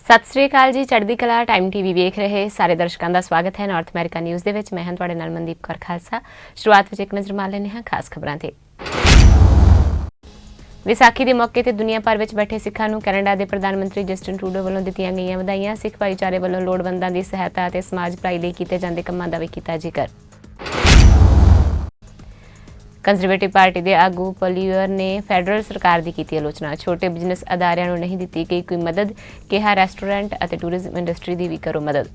सत श्री अकाल जी। Chardikla time TV वेख रहे सारे दर्शकों का स्वागत है। नॉर्थ अमेरिका न्यूज़ दे विच मैं हां तुहाडे नाल मनदीप कौर खालसा। शुरुआत विच एक नज़र मार लैंदे हां खास खबरां ते। विसाखी के मौके ते दुनिया भर विच बैठे सिखां नूं कैनेडा के प्रधानमंत्री जस्टिन ट्रूडो वालों दित्तियां गईयां वधाइयां। सिख भाईचारे वालों लोड़वंदां दी सहायता अते समाज भलाई लई कीते जांदे कामां दा वी कीता जिकर। कंजरवेटिव पार्टी के आगू पॉलियर ने फैडरल सरकार की की आलोचना। छोटे बिजनेस अदारियां नूं नहीं दी गई कोई मदद, कहा रेस्टोरेंट और टूरिज्म इंडस्ट्री की भी करो मदद।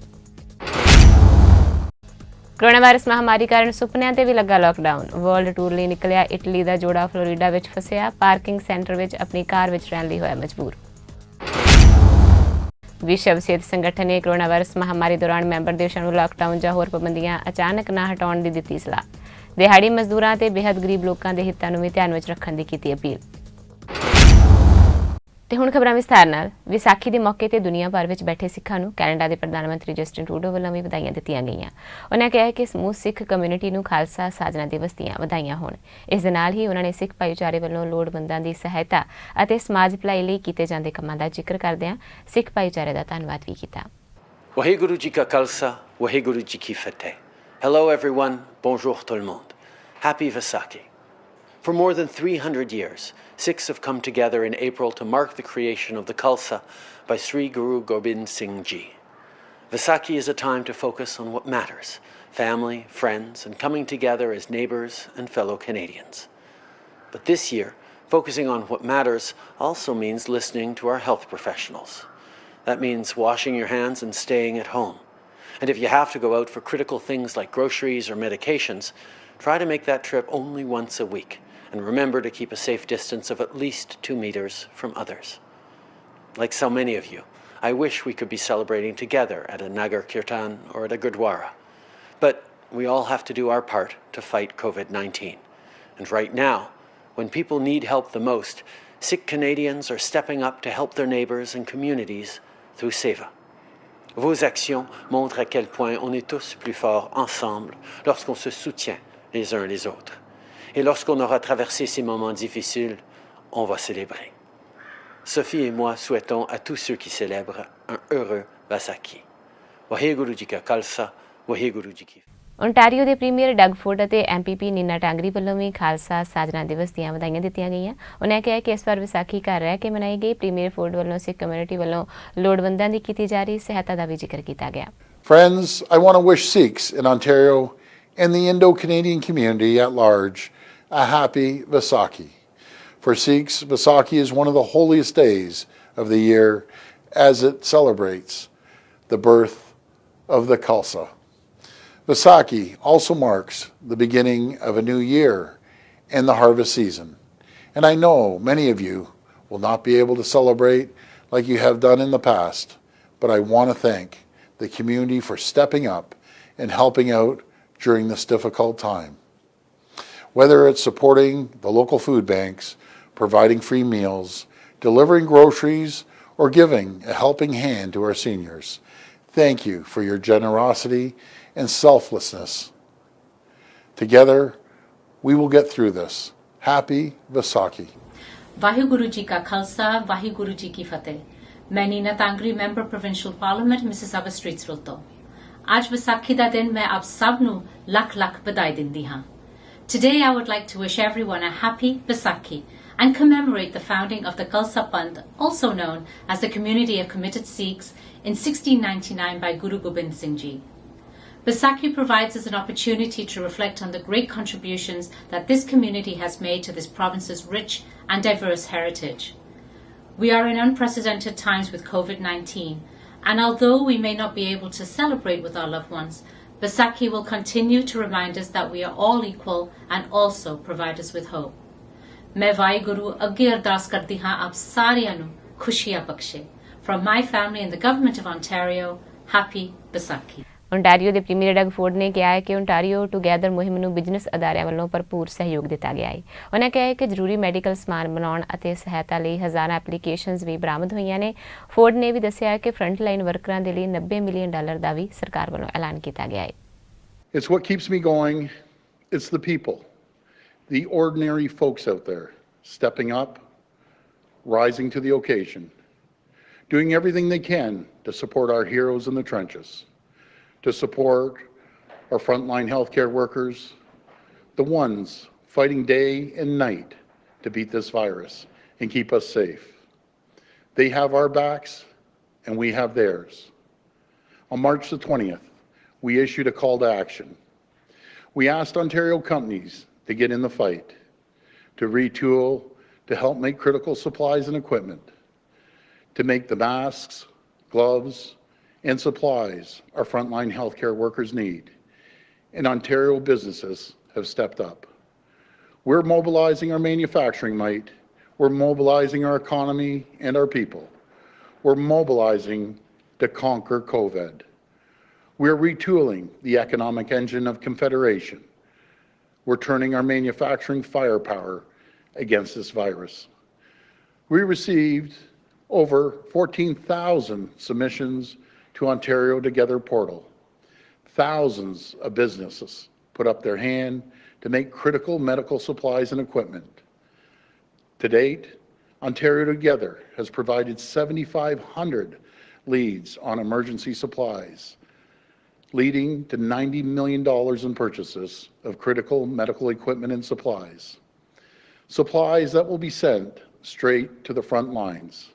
कोरोना वायरस महामारी कारण सुपनियां ते भी लगा लॉकडाउन। वर्ल्ड टूर लिए निकलिया इटली का जोड़ा Florida which Fasiya. Parking centre which अपनी कार विच रहण लई होया मजबूर। विश्व सेहत संगठन ने कोरोना वायरस महामारी दौरान मैंबर देशों को लॉकडाउन या होर पाबंदियां अचानक ना हटाउण दी दित्ती सलाह। दिहाड़ी मजदूरां ते बेहद गरीब लोगों के हितों नूं भी ध्यान विच रखण दी कीती अपील। ते हुण खबरां विस्तार नाल। विसाखी के मौके ते दुनिया भर विच बैठे सिखां नूं कैनेडा के प्रधानमंत्री जस्टिन ट्रूडो वालों भी वधाइयां दित्तियां गईयां। उन्होंने कहा कि समूह सिख कम्यूनिटी नूं खालसा साजना दिवस दीआं वधाइयां होण। इस दे नाल ही उन्होंने सिख भाईचारे वालों लोड़वंदां दी सहायता अते समाज भलाई लई कीते जांदे कामां दा जिक्र करदिआं सिख भाईचारे दा धन्नवाद भी कीता। वाहिगुरु जी का खालसा, वाहिगुरु जी की फतेह। Hello everyone, bonjour tout le monde. Happy Vaisakhi. For more than 300 years, Sikhs have come together in April to mark the creation of the Khalsa by Sri Guru Gobind Singh Ji. Vaisakhi is a time to focus on what matters, family, friends, and coming together as neighbours and fellow Canadians. But this year, focusing on what matters also means listening to our health professionals. That means washing your hands and staying at home. And if you have to go out for critical things like groceries or medications, try to make that trip only once a week, and remember to keep a safe distance of at least 2 meters from others. Like so many of you, I wish we could be celebrating together at a Nagar Kirtan or at a Gurdwara. But we all have to do our part to fight COVID-19. And right now, when people need help the most, Sikh Canadians are stepping up to help their neighbours and communities through Seva. Vos actions montrent à quel point on est tous plus forts ensemble lorsqu'on se soutient les uns les autres. Et lorsqu'on aura traversé ces moments difficiles, on va célébrer. Sophie et moi souhaitons à tous ceux qui célèbrent un heureux Vaisakhi. Waheguru ji ka Khalsa, Waheguru ji ki Ontario के premiere डग food और MPP Neena Tangri वालों भी खालसा साजना दिवस दी वधाइयां दित्तियां गईयां। उन्होंने कहा कि इस बार विसाखी घर रह के मनाई गई। प्रीमियर फूड वालों सिख कम्यूनिटी वालों लोड़वंदां दी कीती जा रही सहायता का भी जिक्र किया गया। Friends, I want to wish Sikhs in Ontario and the Indo-Canadian community at large a happy Vaisakhi. For Sikhs, Vaisakhi is one of the holiest days of the year as it celebrates the birth of the Khalsa. Vaisakhi also marks the beginning of a new year and the harvest season. And I know many of you will not be able to celebrate like you have done in the past, but I want to thank the community for stepping up and helping out during this difficult time. Whether it's supporting the local food banks, providing free meals, delivering groceries, or giving a helping hand to our seniors, thank you for your generosity and selflessness. Together, we will get through this. Happy Vaisakhi. Vaheguru ji ka Khalsa, Vaheguru ji ki Fateh. मैं Neena Tangri member provincial parliament Mississauga streets तो आज विसाखी का दिन मैं आप सब नू लख लख बधाई दिंदी हां। Today I would like to wish everyone a happy Vaisakhi and commemorate the founding of the Khalsa Panth, also known as the Community of Committed Sikhs, in 1699 by Guru Gobind Singh Ji. Vaisakhi provides us an opportunity to reflect on the great contributions that this community has made to this province's rich and diverse heritage. We are in unprecedented times with COVID-19, and although we may not be able to celebrate with our loved ones, Vaisakhi will continue to remind us that we are all equal and also provide us with hope. मैं वाहिगुरु अगे अरदास करदी हां आप सारियां नू खुशियां बख्शे. From my family and the government of Ontario, happy Vaisakhi. Ontario के premiere डग food ने कहा है कि ओंटारियो टुगैदर मुहिम नूं बिजनेस अदारियां वालों भरपूर सहयोग दिता गया है। उन्होंने कहा है कि जरूरी मैडिकल समान बनाउण अते सहायता लई हज़ारां एप्लीकेशनस भी बरामद होईयां ने। फूड ने भी दस्सिया कि फ्रंट लाइन वर्करां दे लई $90 मिलियन दा भी सरकार वालों ऐलान किया गया है। It's what keeps me going. It's the people, the ordinary folks out there stepping up, rising to the occasion, doing everything they can to support our heroes in the trenches, to support our frontline healthcare workers, the ones fighting day and night to beat this virus and keep us safe. They have our backs and we have theirs. On March the 20th, we issued a call to action. We asked Ontario companies to get in the fight, to retool, to help make critical supplies and equipment, to make the masks, gloves, and supplies our frontline healthcare workers need. And Ontario businesses have stepped up. We're mobilizing our manufacturing might. We're mobilizing our economy and our people. We're mobilizing to conquer COVID. We're retooling the economic engine of Confederation. We're turning our manufacturing firepower against this virus. We received over 14,000 submissions to Ontario Together portal. Thousands of businesses put up their hand to make critical medical supplies and equipment. To date, Ontario Together has provided 7,500 leads on emergency supplies, leading to $90 million in purchases of critical medical equipment and supplies. Supplies that will be sent straight to the front lines.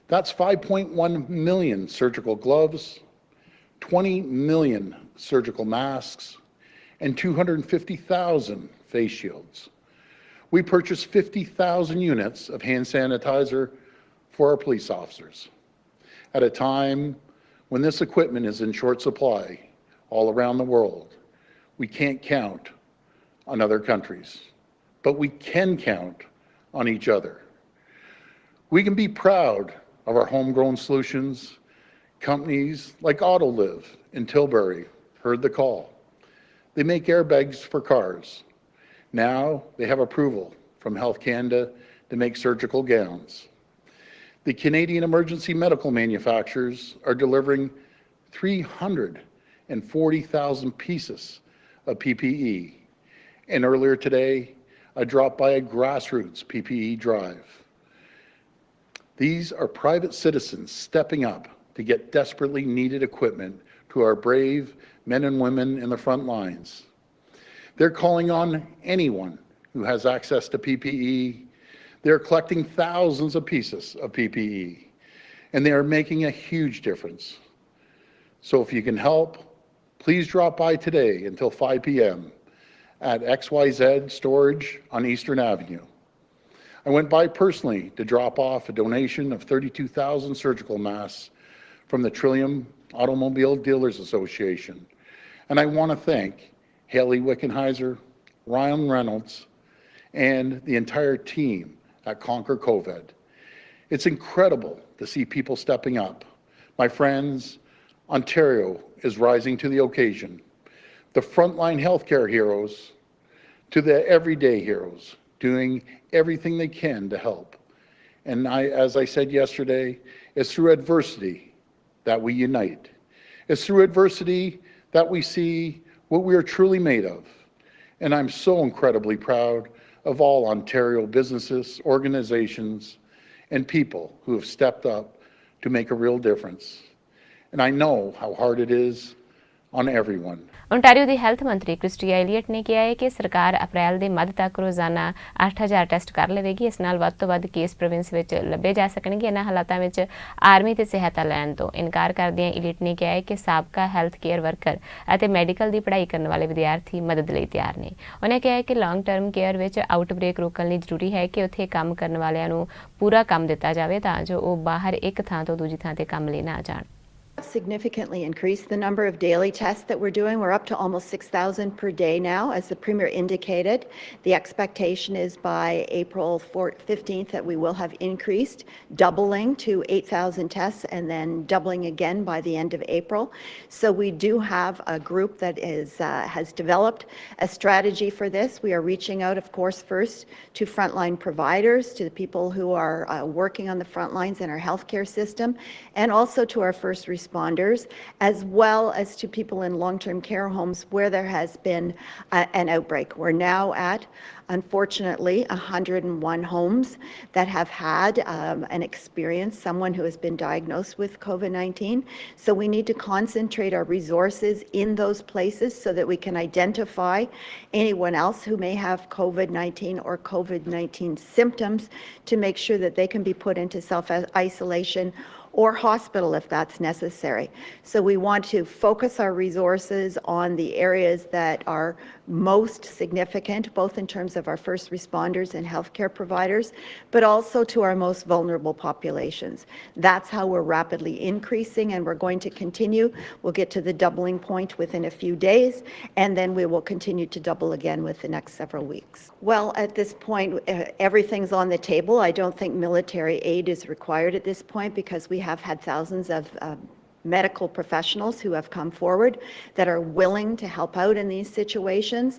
That's 5.1 million surgical gloves, 20 million surgical masks, and 250,000 face shields. We purchased 50,000 units of hand sanitizer for our police officers. At a time when this equipment is in short supply all around the world, we can't count on other countries, but we can count on each other. We can be proud of our homegrown solutions. Companies like Autoliv in Tilbury heard the call. They make airbags for cars. Now they have approval from Health Canada to make surgical gowns. The Canadian emergency medical manufacturers are delivering 340,000 pieces of PPE. And earlier today, I dropped by a grassroots PPE drive. These are private citizens stepping up to get desperately needed equipment to our brave men and women in the front lines. They're calling on anyone who has access to PPE. They're collecting thousands of pieces of PPE, and they are making a huge difference. So if you can help, please drop by today until 5 p.m. at XYZ Storage on Eastern Avenue. I went by personally to drop off a donation of 32,000 surgical masks from the Trillium Automobile Dealers Association. And I want to thank Haley Wickenheiser, Ryan Reynolds, and the entire team at Conquer COVID. It's incredible to see people stepping up. My friends, Ontario is rising to the occasion. The frontline healthcare heroes to the everyday heroes, doing everything they can to help. And as I said yesterday, it's through adversity that we unite. It's through adversity that we see what we are truly made of. And I'm so incredibly proud of all Ontario businesses, organizations, and people who have stepped up to make a real difference. And I know how hard it is on everyone. Ontario the health ਮੰਤਰੀ Christie Elliot ਨੇ ਕਿਹਾ ਹੈ ਕਿ ਸਰਕਾਰ ਅਪ੍ਰੈਲ ਦੇ ਮੱਧ ਤੱਕ ਰੋਜ਼ਾਨਾ 8000 test ਕਰ ਲਵੇਗੀ। ਇਸ ਨਾਲ ਵੱਧ ਤੋਂ ਵੱਧ ਕੇਸ ਪ੍ਰੋਵਿੰਸ ਵਿੱਚ ਲੱਭੇ ਜਾ ਸਕਣਗੇ। ਇਹਨਾਂ ਹਾਲਾਤਾਂ ਵਿੱਚ ਆਰਮੀ ਤੇ ਸਹਾਇਤਾ ਲੈਣ ਤੋਂ ਇਨਕਾਰ ਕਰਦਿਆਂ ਐਲੀਅਟ ਨੇ ਕਿਹਾ ਹੈ ਕਿ ਸਾਬਕਾ ਹੈਲਥ ਕੇਅਰ ਵਰਕਰ ਅਤੇ ਮੈਡੀਕਲ ਦੀ ਪੜ੍ਹਾਈ ਕਰਨ ਵਾਲੇ ਵਿਦਿਆਰਥੀ ਮਦਦ ਲਈ ਤਿਆਰ ਨੇ। ਉਹਨੇ ਕਿਹਾ ਹੈ ਕਿ ਲੌਂਗ ਟਰਮ ਕੇਅਰ ਵਿੱਚ ਆਊਟਬ੍ਰੇਕ ਰੋਕਣ ਲਈ ਜ਼ਰੂਰੀ ਹੈ ਕਿ ਉੱਥੇ ਕੰਮ ਕਰਨ ਵਾਲਿਆਂ ਨੂੰ ਪੂਰਾ ਕੰਮ ਦਿੱਤਾ ਜਾਵੇ ਤਾਂ ਜੋ ਉਹ ਬਾਹਰ ਇੱਕ ਥਾਂ ਤੋਂ ਦੂਜੀ ਥਾਂ ਤੇ ਕੰਮ ਲਈ ਨਾ ਜਾਣ। Significantly increased the number of daily tests that we're doing. We're up to almost 6,000 per day now, as the Premier indicated. The expectation is by April 15th that we will have increased, doubling to 8,000 tests and then doubling again by the end of April. So we do have a group that has developed a strategy for this. We are reaching out, of course, first to frontline providers, to the people who are working on the front lines in our healthcare system, and also to our first responders responders, as well as to people in long-term care homes where there has been an outbreak. We're now at, unfortunately, 101 homes that have had an experience, someone who has been diagnosed with COVID-19. So we need to concentrate our resources in those places so that we can identify anyone else who may have COVID-19 or COVID-19 symptoms to make sure that they can be put into self-isolation or hospital if that's necessary. So we want to focus our resources on the areas that are most significant, both in terms of our first responders and healthcare providers, but also to our most vulnerable populations. That's how we're rapidly increasing, and we're going to continue. We'll get to the doubling point within a few days, and then we will continue to double again with the next several weeks. Well, at this point, everything's on the table. I don't think military aid is required at this point because we have had thousands of medical professionals who have come forward that are willing to help out in these situations.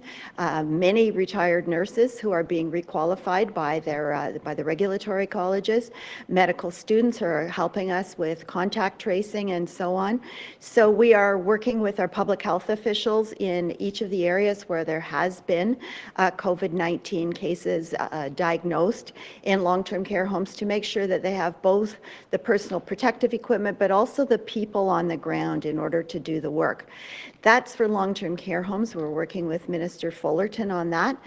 Many retired nurses who are being requalified by the regulatory colleges, medical students who are helping us with contact tracing and so on. So we are working with our public health officials in each of the areas where there has been COVID-19 cases diagnosed in long-term care homes to make sure that they have both the personal protective equipment but also the people on the ground in order to do the work. That's for long-term care homes. We're working with Minister Fullerton on that.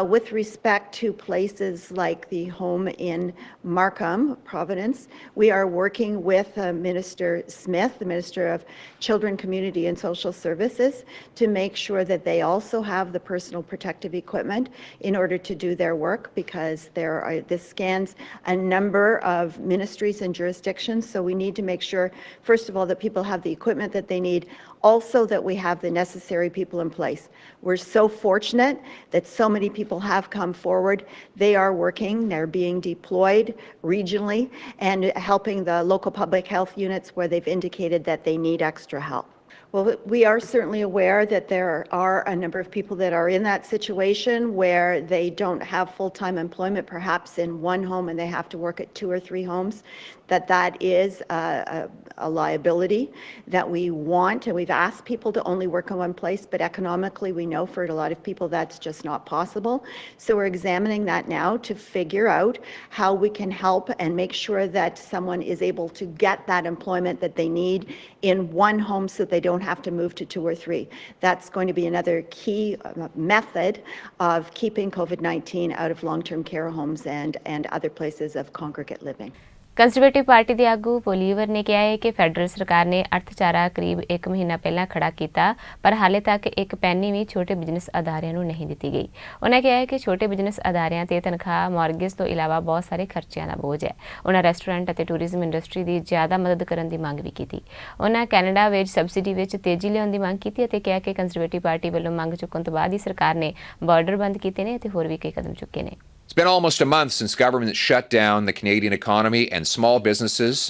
With respect to places like the home in Markham, Providence, we are working with Minister Smith, the Minister of Children, Community and Social Services, to make sure that they also have the personal protective equipment in order to do their work, because this scans a number of ministries and jurisdictions. So we need to make sure, first of all, that people have the equipment that they need, also that we have the necessary people in place. We're so fortunate that so many people have come forward. They are working, they're being deployed regionally and helping the local public health units where they've indicated that they need extra help. Well, we are certainly aware that there are a number of people that are in that situation where they don't have full-time employment, perhaps in one home, and they have to work at 2 or 3 homes. That is a liability that we want, and we've asked people to only work in one place, but economically we know for a lot of people that's just not possible. So we're examining that now to figure out how we can help and make sure that someone is able to get that employment that they need in one home so they don't have to move to 2 or 3. That's going to be another key method of keeping COVID-19 out of long-term care homes and other places of congregate living. Conservative party ਦੇ ਆਗੂ Poilievre ਨੇ ਕਿਹਾ ਹੈ ਕਿ federal ਸਰਕਾਰ ਨੇ ਅਰਥਚਾਰਾ ਕਰੀਬ 1 ਮਹੀਨਾ ਪਹਿਲਾਂ ਖੜਾ ਕੀਤਾ, ਪਰ ਹਾਲੇ ਤੱਕ ਇੱਕ ਪੈਨੀ ਵੀ ਛੋਟੇ ਬਿਜ਼ਨਸ ਅਦਾਰਿਆਂ ਨੂੰ ਨਹੀਂ ਦਿੱਤੀ ਗਈ। ਉਹਨਾਂ ਕਿਹਾ ਹੈ ਕਿ ਛੋਟੇ ਬਿਜ਼ਨਸ ਅਦਾਰਿਆਂ ਤੇ ਤਨਖਾਹ, ਮਾਰਗੇਜ ਤੋਂ ਇਲਾਵਾ ਬਹੁਤ ਸਾਰੇ ਖਰਚਿਆਂ ਦਾ ਬੋਝ ਹੈ। ਉਹਨਾਂ ਰੈਸਟੋਰੈਂਟ ਅਤੇ ਟੂਰਿਜ਼ਮ ਇੰਡਸਟਰੀ ਦੀ ਜ਼ਿਆਦਾ ਮਦਦ ਕਰਨ ਦੀ ਮੰਗ ਵੀ ਕੀਤੀ। ਉਹਨਾਂ ਕੈਨੇਡਾ ਵੇਜ ਸਬਸਿਡੀ ਵਿੱਚ ਤੇਜ਼ੀ ਲਿਆਉਣ ਦੀ ਮੰਗ ਕੀਤੀ ਅਤੇ ਕਿਹਾ ਕਿ ਕੰਜ਼ਰਵੇਟਿਵ ਪਾਰਟੀ ਵੱਲੋਂ ਮੰਗ ਚੁੱਕਣ ਤੋਂ ਬਾਅਦ ਹੀ ਸਰਕਾਰ ਨੇ ਬਾਰਡਰ ਬੰਦ ਕੀਤੇ ਨੇ ਅਤੇ ਹੋਰ ਵੀ ਕਈ ਕਦਮ ਚੁੱਕੇ ਨੇ। It's been almost a month since government shut down the Canadian economy, and small businesses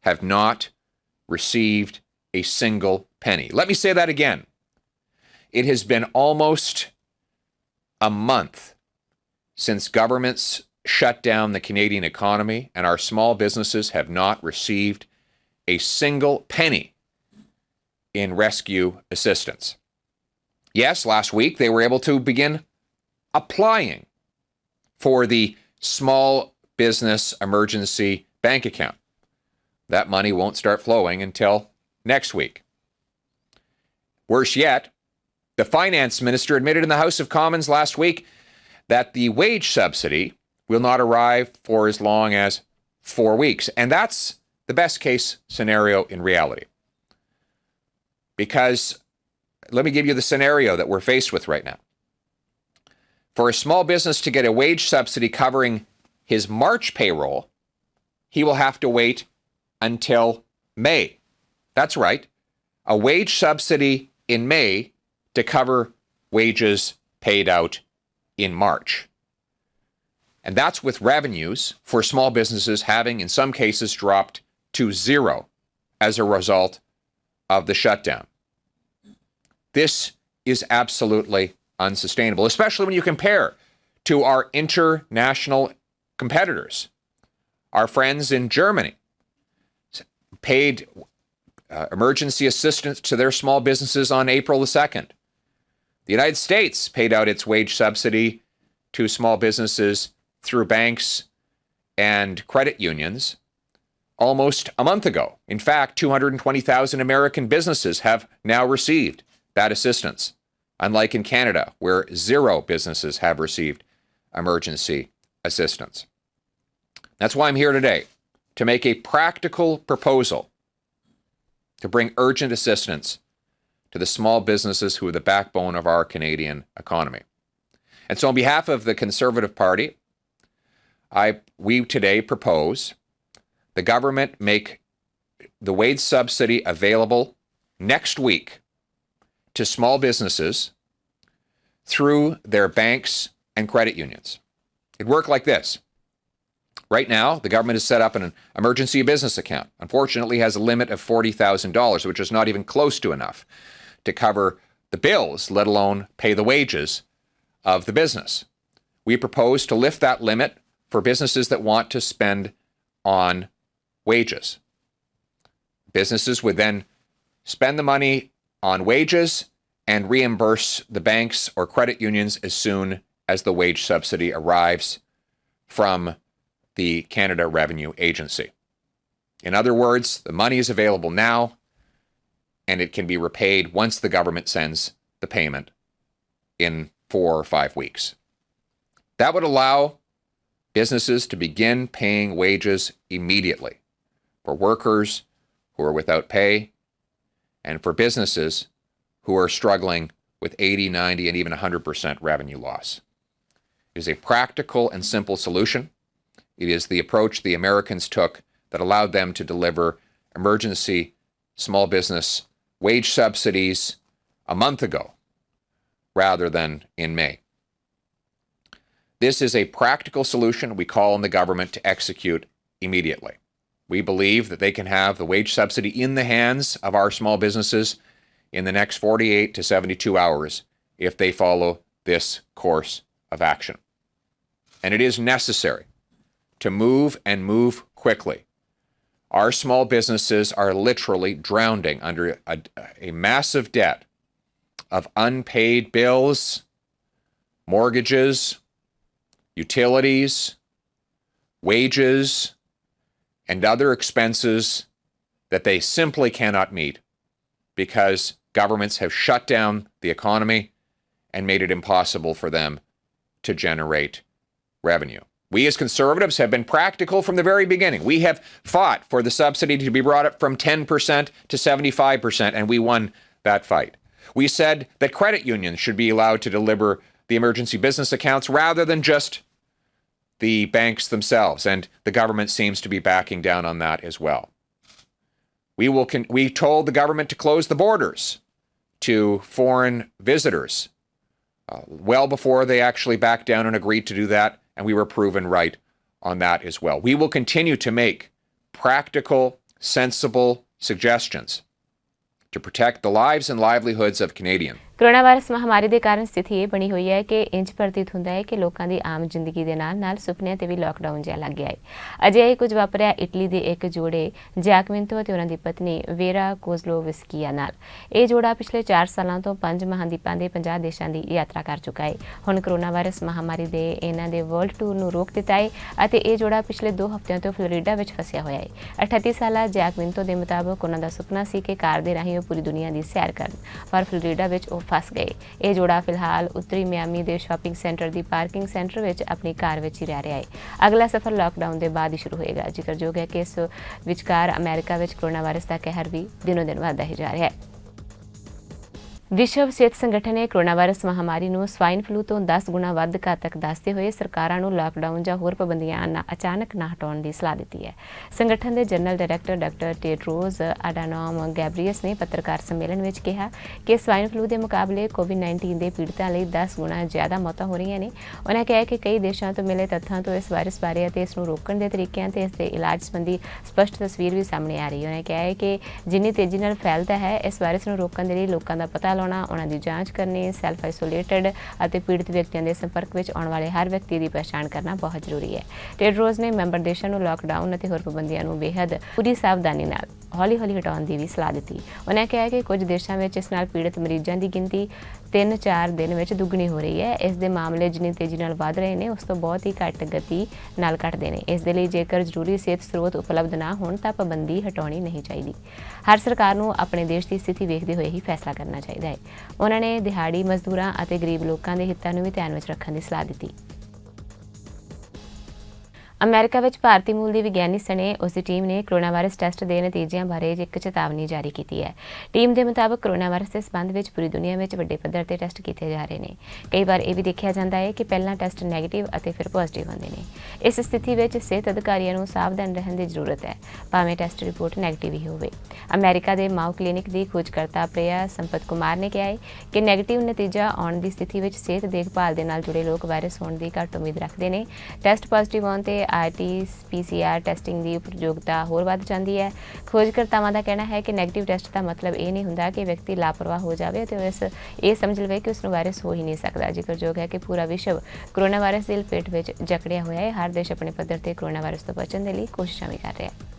have not received a single penny. Let me say that again. It has been almost a month since governments shut down the Canadian economy, and our small businesses have not received a single penny in rescue assistance. Yes, last week they were able to begin applying for the small business emergency bank account. That money won't start flowing until next week. Worse yet, the finance minister admitted in the House of Commons last week that the wage subsidy will not arrive for as long as 4 weeks. And that's the best case scenario in reality. Because let me give you the scenario that we're faced with right now. For a small business to get a wage subsidy covering his March payroll, he will have to wait until May. That's right, a wage subsidy in May to cover wages paid out in March. And that's with revenues for small businesses having, in some cases, dropped to 0 as a result of the shutdown. This is absolutely unsustainable, especially when you compare to our international competitors. Our friends in Germany paid emergency assistance to their small businesses on April the 2nd. The United States paid out its wage subsidy to small businesses through banks and credit unions almost a month ago. In fact, 220,000 American businesses have now received that assistance, unlike in Canada, where 0 businesses have received emergency assistance. That's why I'm here today, to make a practical proposal to bring urgent assistance to the small businesses who are the backbone of our Canadian economy. And so on behalf of the Conservative Party, we today propose the government make the wage subsidy available next week to small businesses through their banks and credit unions. It'd work like this. Right now, the government has set up an emergency business account. Unfortunately, has a limit of $40,000, which is not even close to enough to cover the bills, let alone pay the wages of the business. We propose to lift that limit for businesses that want to spend on wages. Businesses would then spend the money on wages and reimburse the banks or credit unions as soon as the wage subsidy arrives from the Canada Revenue Agency. In other words, the money is available now, and it can be repaid once the government sends the payment in 4 or 5 weeks. That would allow businesses to begin paying wages immediately for workers who are without pay and for businesses who are struggling with 80, 90, and even 100% revenue loss. It is a practical and simple solution. It is the approach the Americans took that allowed them to deliver emergency small business wage subsidies a month ago rather than in May. This is a practical solution we call on the government to execute immediately. We believe that they can have the wage subsidy in the hands of our small businesses in the next 48 to 72 hours if they follow this course of action. And it is necessary to move and move quickly. Our small businesses are literally drowning under a massive debt of unpaid bills, mortgages, utilities, wages, and other expenses that they simply cannot meet because governments have shut down the economy and made it impossible for them to generate revenue. We as Conservatives have been practical from the very beginning. We have fought for the subsidy to be brought up from 10% to 75%, and we won that fight. We said that credit unions should be allowed to deliver the emergency business accounts rather than just the banks themselves, and the government seems to be backing down on that as well. We told the government to close the borders to foreign visitors well before they actually backed down and agreed to do that, and we were proven right on that as well. We will continue to make practical, sensible suggestions to protect the lives and livelihoods of Canadians. Corona virus ਮਹਾਮਾਰੀ ਦੇ ਕਾਰਨ ਸਥਿਤੀ ਇਹ ਬਣੀ ਹੋਈ ਹੈ ਕਿ ਇੰਜ ਪ੍ਰਤੀਤ ਹੁੰਦਾ ਹੈ ਕਿ ਲੋਕਾਂ ਦੀ ਆਮ ਜ਼ਿੰਦਗੀ ਦੇ ਨਾਲ ਸੁਪਨਿਆਂ ਤੇ ਵੀ ਲਾਕਡਾਊਨ ਜਿਹਾ ਲੱਗ ਗਿਆ ਹੈ। ਅਜਿਹਾ ਹੀ ਕੁਝ ਵਾਪਰਿਆ ਇਟਲੀ ਦੇ ਇੱਕ ਜੋੜੇ ਜੈਕਵਿੰਤੋ ਅਤੇ ਉਹਨਾਂ ਦੀ ਪਤਨੀ ਵੇਰਾ ਕੋਜ਼ਲੋਵਸਕੀਆ ਨਾਲ। ਇਹ ਜੋੜਾ ਪਿਛਲੇ 4 ਸਾਲਾਂ ਤੋਂ 5 ਮਹਾਂਦੀਪਾਂ ਦੇ 50 ਦੇਸ਼ਾਂ ਦੀ ਯਾਤਰਾ ਕਰ ਚੁੱਕਾ ਹੈ। ਹੁਣ ਕੋਰੋਨਾ ਵਾਇਰਸ ਮਹਾਮਾਰੀ ਦੇ ਇਹਨਾਂ ਦੇ ਵਰਲਡ ਟੂਰ ਨੂੰ ਰੋਕ ਦਿੱਤਾ ਹੈ ਅਤੇ ਇਹ ਜੋੜਾ ਪਿਛਲੇ 2 ਹਫ਼ਤਿਆਂ ਤੋਂ ਫਲੋਰੀਡਾ ਵਿੱਚ ਫਸਿਆ ਹੋਇਆ ਹੈ। 38 ਸਾਲਾ ਜੈਕਵਿੰਤੋ ਦੇ ਮੁਤਾਬਕ ਉਹਨਾਂ ਦਾ ਸੁਪਨਾ ਸੀ ਕਿ ਕਾਰ ਦੇ ਰਾਹੀਂ ਉਹ ਪੂਰੀ ਦੁਨੀਆ ਦੀ ਸੈਰ ਕਰਨ, ਪਰ ਫਲੋਰੀਡਾ ਵਿੱਚ ਉਹ ਫਸ ਗਏ। ਇਹ ਜੋੜਾ ਫਿਲਹਾਲ ਉੱਤਰੀ ਮਿਆਮੀ ਦੇ ਸ਼ਾਪਿੰਗ ਸੈਂਟਰ ਦੀ ਪਾਰਕਿੰਗ ਸੈਂਟਰ ਵਿੱਚ ਆਪਣੀ ਕਾਰ ਵਿੱਚ ਹੀ ਰਹਿ ਰਿਹਾ ਹੈ। ਅਗਲਾ ਸਫ਼ਰ ਲਾਕਡਾਊਨ ਦੇ ਬਾਅਦ ਹੀ ਸ਼ੁਰੂ ਹੋਏਗਾ। ਜ਼ਿਕਰਯੋਗ ਹੈ ਕਿ ਇਸ ਵਿਚਕਾਰ ਅਮਰੀਕਾ ਵਿੱਚ ਕੋਰੋਨਾ ਵਾਇਰਸ ਦਾ ਕਹਿਰ ਵੀ ਦਿਨੋਂ ਦਿਨ ਵਧਦਾ ਹੀ ਜਾ ਰਿਹਾ ਹੈ। ਵਿਸ਼ਵ ਸਿਹਤ ਸੰਗਠਨ ਨੇ ਕੋਰੋਨਾ ਵਾਇਰਸ ਮਹਾਮਾਰੀ ਨੂੰ ਸਵਾਈਨ ਫਲੂ ਤੋਂ 10 ਗੁਣਾ ਵੱਧ ਘਾਤਕ ਦੱਸਦੇ ਹੋਏ ਸਰਕਾਰਾਂ ਨੂੰ ਲਾਕਡਾਊਨ ਜਾਂ ਹੋਰ ਪਾਬੰਦੀਆਂ ਅਚਾਨਕ ਨਾ ਹਟਾਉਣ ਦੀ ਸਲਾਹ ਦਿੱਤੀ ਹੈ। ਸੰਗਠਨ ਦੇ ਜਨਰਲ ਡਾਇਰੈਕਟਰ ਡਾਕਟਰ ਟੇਡਰੋਸ ਅਡਾਨੋਮ ਗੈਬਰੀਅਸ ਨੇ ਪੱਤਰਕਾਰ ਸੰਮੇਲਨ ਵਿੱਚ ਕਿਹਾ ਕਿ ਸਵਾਈਨ ਫਲੂ ਦੇ ਮੁਕਾਬਲੇ ਕੋਵਿਡ-19 ਦੇ ਪੀੜਤਾਂ ਲਈ 10 ਗੁਣਾ ਜ਼ਿਆਦਾ ਮੌਤਾਂ ਹੋ ਰਹੀਆਂ ਨੇ। ਉਹਨਾਂ ਕਿਹਾ ਕਿ ਕਈ ਦੇਸ਼ਾਂ ਤੋਂ ਮਿਲੇ ਤੱਥਾਂ ਤੋਂ ਇਸ ਵਾਇਰਸ ਬਾਰੇ ਅਤੇ ਇਸ ਨੂੰ ਰੋਕਣ ਦੇ ਤਰੀਕਿਆਂ ਤੇ ਇਸ ਦੇ ਇਲਾਜ ਸੰਬੰਧੀ ਸਪਸ਼ਟ ਤਸਵੀਰ ਵੀ ਸਾਹਮਣੇ ਆ ਰਹੀ ਹੈ। ਉਹਨਾਂ ਕਿਹਾ ਹੈ ਕਿ ਜਿੰਨੀ ਤੇਜ਼ੀ ਨਾਲ ਫੈਲਦਾ ਹੈ ਇਸ ਵਾਇਰਸ ਨੂੰ ਰੋਕਣ ਦੇ ਲਈ ਲੋਕਾਂ ਦਾ ਪਤਾ ਲਾਉਣਾ, ਉਹਨਾਂ ਦੀ ਜਾਂਚ ਕਰਨੀ, ਸੈਲਫ ਆਈਸੋਲੇਟਡ ਅਤੇ ਪੀੜਤ ਵਿਅਕਤੀਆਂ ਦੇ ਸੰਪਰਕ ਵਿੱਚ ਆਉਣ ਵਾਲੇ ਹਰ ਵਿਅਕਤੀ ਦੀ ਪਛਾਣ ਕਰਨਾ ਬਹੁਤ ਜ਼ਰੂਰੀ ਹੈ। ਟੈਡਰੋਸ ਨੇ ਮੈਂਬਰ ਦੇਸ਼ਾਂ ਨੂੰ ਲਾਕਡਾਊਨ ਅਤੇ ਹੋਰ ਪਾਬੰਦੀਆਂ ਨੂੰ ਬੇਹੱਦ ਪੂਰੀ ਸਾਵਧਾਨੀ ਨਾਲ ਹੌਲੀ-ਹੌਲੀ ਹਟਾਉਣ ਦੀ ਵੀ ਸਲਾਹ ਦਿੱਤੀ। ਉਹਨਾਂ ਕਿਹਾ ਕਿ ਕੁਝ ਦੇਸ਼ਾਂ ਵਿੱਚ ਇਸ ਨਾਲ ਪੀੜਤ ਮਰੀਜ਼ਾਂ ਦੀ ਗਿਣਤੀ 3-4 ਦਿਨ ਵਿੱਚ ਦੁੱਗਣੀ ਹੋ ਰਹੀ ਹੈ। ਇਸ ਦੇ ਮਾਮਲੇ ਜਿੰਨੀ ਤੇਜ਼ੀ ਨਾਲ ਵਧ ਰਹੇ ਨੇ, ਉਸ ਤੋਂ ਬਹੁਤ ਹੀ ਘੱਟ ਗਤੀ ਨਾਲ ਘਟਦੇ ਨੇ। ਇਸ ਦੇ ਲਈ ਜੇਕਰ ਜ਼ਰੂਰੀ ਸਿਹਤ ਸਰੋਤ ਉਪਲਬਧ ਨਾ ਹੋਣ ਤਾਂ ਪਾਬੰਦੀ ਹਟਾਉਣੀ ਨਹੀਂ ਚਾਹੀਦੀ। ਹਰ ਸਰਕਾਰ ਨੂੰ ਆਪਣੇ ਦੇਸ਼ ਦੀ ਸਥਿਤੀ ਵੇਖਦੇ ਹੋਏ ਹੀ ਫੈਸਲਾ ਕਰਨਾ ਚਾਹੀਦਾ ਹੈ। ਉਹਨਾਂ ਨੇ ਦਿਹਾੜੀ ਮਜ਼ਦੂਰਾਂ ਅਤੇ ਗਰੀਬ ਲੋਕਾਂ ਦੇ ਹਿੱਤਾਂ ਨੂੰ ਵੀ ਧਿਆਨ ਵਿੱਚ ਰੱਖਣ ਦੀ ਸਲਾਹ ਦਿੱਤੀ। ਅਮਰੀਕਾ ਵਿੱਚ ਭਾਰਤੀ ਮੂਲ ਦੀ ਵਿਗਿਆਨੀ ਸਣੇ ਉਸ ਦੀ ਟੀਮ ਨੇ ਕੋਰੋਨਾ ਵਾਇਰਸ ਟੈਸਟ ਦੇ ਨਤੀਜਿਆਂ ਬਾਰੇ ਇੱਕ ਚੇਤਾਵਨੀ ਜਾਰੀ ਕੀਤੀ ਹੈ। ਟੀਮ ਦੇ ਮੁਤਾਬਕ ਕੋਰੋਨਾ ਵਾਇਰਸ ਦੇ ਸੰਬੰਧ ਵਿੱਚ ਪੂਰੀ ਦੁਨੀਆ ਵਿੱਚ ਵੱਡੇ ਪੱਧਰ ਤੇ ਟੈਸਟ ਕੀਤੇ ਜਾ ਰਹੇ ਨੇ। ਕਈ ਵਾਰ ਇਹ ਵੀ ਦੇਖਿਆ ਜਾਂਦਾ ਹੈ ਕਿ ਪਹਿਲਾਂ ਟੈਸਟ ਨੈਗੇਟਿਵ ਅਤੇ ਫਿਰ ਪੋਜ਼ਿਟਿਵ ਹੁੰਦੇ ਨੇ। ਇਸ ਸਥਿਤੀ ਵਿੱਚ ਸਿਹਤ ਅਧਿਕਾਰੀਆਂ ਨੂੰ ਸਾਵਧਾਨ ਰਹਿਣ ਦੀ ਜ਼ਰੂਰਤ ਹੈ, ਭਾਵੇਂ ਟੈਸਟ ਰਿਪੋਰਟ ਨੈਗੇਟਿਵ ਹੀ ਹੋਵੇ। ਅਮਰੀਕਾ ਦੇ ਮਾਓ ਕਲੀਨਿਕ ਦੀ ਖੋਜਕਰਤਾ ਪ੍ਰਿਆ ਸੰਪਤ ਕੁਮਾਰ ਨੇ ਕਿਹਾ ਹੈ ਕਿ ਨੈਗੇਟਿਵ ਨਤੀਜਾ ਆਉਣ ਦੀ ਸਥਿਤੀ ਵਿੱਚ ਸਿਹਤ ਦੇਖਭਾਲ ਦੇ ਨਾਲ ਜੁੜੇ ਲੋਕ ਵਾਇਰਸ ਹੋਣ ਦੀ ਘੱਟ ਉਮੀਦ ਰੱਖਦੇ ਨੇ। ਟੈਸਟ ਪੋਜ਼ਿਟਿਵ ਆਉਣ ਤੇ RT-PCR ਟੈਸਟਿੰਗ ਦੀ ਉਪਯੋਗਤਾ ਹੋਰ ਵੱਧ ਜਾਂਦੀ ਹੈ। ਖੋਜਕਰਤਾਵਾਂ ਦਾ ਕਹਿਣਾ ਹੈ ਕਿ ਨੈਗੇਟਿਵ ਟੈਸਟ ਦਾ ਮਤਲਬ ਇਹ ਨਹੀਂ ਹੁੰਦਾ ਕਿ ਵਿਅਕਤੀ ਲਾਪਰਵਾਹ ਹੋ ਜਾਵੇ ਅਤੇ ਇਹ ਸਮਝ ਲਵੇ ਕਿ ਉਸ ਨੂੰ ਵਾਇਰਸ ਹੋ ਹੀ ਨਹੀਂ ਸਕਦਾ। ਜ਼ਿਕਰਯੋਗ ਹੈ ਕਿ ਪੂਰਾ ਵਿਸ਼ਵ ਕੋਰੋਨਾ ਵਾਇਰਸ ਦੀ ਲਪੇਟ ਵਿੱਚ ਜਕੜਿਆ ਹੋਇਆ ਹੈ। ਹਰ ਦੇਸ਼ ਆਪਣੇ ਪੱਧਰ ਤੇ ਕੋਰੋਨਾ ਵਾਇਰਸ ਤੋਂ ਬਚਣ ਦੇ ਲਈ ਕੋਸ਼ਿਸ਼ਾਂ ਵੀ ਕਰ ਰਿਹਾ ਹੈ।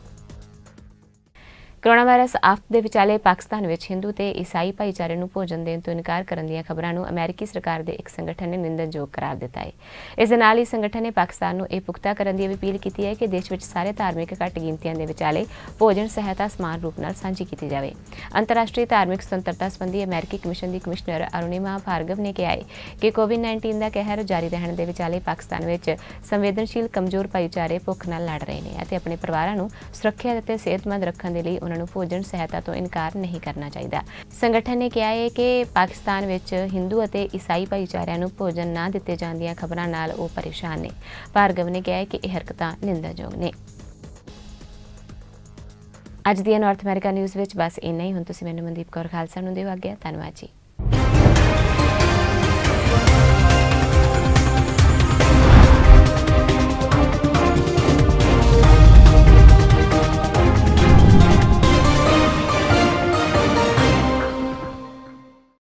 ਕੋਰੋਨਾ ਵਾਇਰਸ ਆਫਤ ਦੇ ਵਿਚਾਲੇ ਪਾਕਿਸਤਾਨ ਵਿੱਚ ਹਿੰਦੂ ਤੇ ਈਸਾਈ ਭਾਈਚਾਰੇ ਨੂੰ ਭੋਜਨ ਦੇਣ ਤੋਂ ਇਨਕਾਰ ਕਰਨ ਦੀਆਂ ਖਬਰਾਂ ਨੂੰ ਅਮਰੀਕੀ ਸਰਕਾਰ ਦੇ ਇੱਕ ਸੰਗਠਨ ਨੇ ਨਿੰਦਣਯੋਗ ਕਰਾਰ ਦਿੱਤਾ ਹੈ। ਇਸ ਦੇ ਨਾਲ ਹੀ ਸੰਗਠਨ ਨੇ ਪਾਕਿਸਤਾਨ ਨੂੰ ਇਹ ਪੁਖਤਾ ਕਰਨ ਦੀ ਅਪੀਲ ਕੀਤੀ ਹੈ ਕਿ ਦੇਸ਼ ਵਿੱਚ ਸਾਰੇ ਧਾਰਮਿਕ ਘੱਟ ਗਿਣਤੀਆਂ ਦੇ ਵਿਚਾਲੇ ਭੋਜਨ ਸਹਾਇਤਾ ਸਮਾਨ ਰੂਪ ਨਾਲ ਸਾਂਝੀ ਕੀਤੀ ਜਾਵੇ। ਅੰਤਰਰਾਸ਼ਟਰੀ ਧਾਰਮਿਕ ਸੁਤੰਤਰਤਾ ਸੰਬੰਧੀ ਅਮਰੀਕੀ ਕਮਿਸ਼ਨ ਦੀ ਕਮਿਸ਼ਨਰ ਅਰੁਣਿਮਾ ਭਾਰਗਵ ਨੇ ਕਿਹਾ ਹੈ ਕਿ ਕੋਵਿਡ-19 ਦਾ ਕਹਿਰ ਜਾਰੀ ਰਹਿਣ ਦੇ ਵਿਚਾਲੇ ਪਾਕਿਸਤਾਨ ਵਿੱਚ ਸੰਵੇਦਨਸ਼ੀਲ ਕਮਜ਼ੋਰ ਭਾਈਚਾਰੇ ਭੁੱਖ ਨਾਲ ਲੜ ਰਹੇ ਨੇ ਅਤੇ ਆਪਣੇ ਪਰਿਵਾਰਾਂ ਨੂੰ ਸੁਰੱਖਿਅਤ ਅਤੇ ਸਿਹਤਮੰਦ ਰੱਖਣ ਦੇ ਲਈ ਨੂੰ ਭੋਜਨ ਸਹਾਇਤਾ ਤੋਂ ਇਨਕਾਰ ਨਹੀਂ ਕਰਨਾ ਚਾਹੀਦਾ। ਸੰਗਠਨ ਨੇ ਕਿਹਾ ਹੈ ਕਿ ਪਾਕਿਸਤਾਨ ਵਿੱਚ ਹਿੰਦੂ ਅਤੇ ਈਸਾਈ ਭਾਈਚਾਰਿਆਂ ਨੂੰ ਭੋਜਨ ਨਾ ਦਿੱਤੇ ਜਾਣ ਦੀਆਂ ਖਬਰਾਂ ਨਾਲ ਉਹ ਪਰੇਸ਼ਾਨ ਨੇ। ਭਾਰਗਵ ਨੇ ਕਿਹਾ ਹੈ ਕਿ ਇਹ ਹਰਕਤਾਂ ਨਿੰਦਾਯੋਗ ਨੇ। ਅੱਜ ਦੀਆਂ ਨਾਰਥ ਅਮਰੀਕਾ ਨਿਊਜ਼ ਵਿੱਚ ਬਸ ਇੰਨਾ ਹੀ। ਹੁਣ ਤੁਸੀਂ ਮੈਨੂੰ ਮਨਦੀਪ ਕੌਰ ਖਾਲਸਾ ਨੂੰ ਦਿਓ ਆਗਿਆ। ਧੰਨਵਾਦ ਜੀ।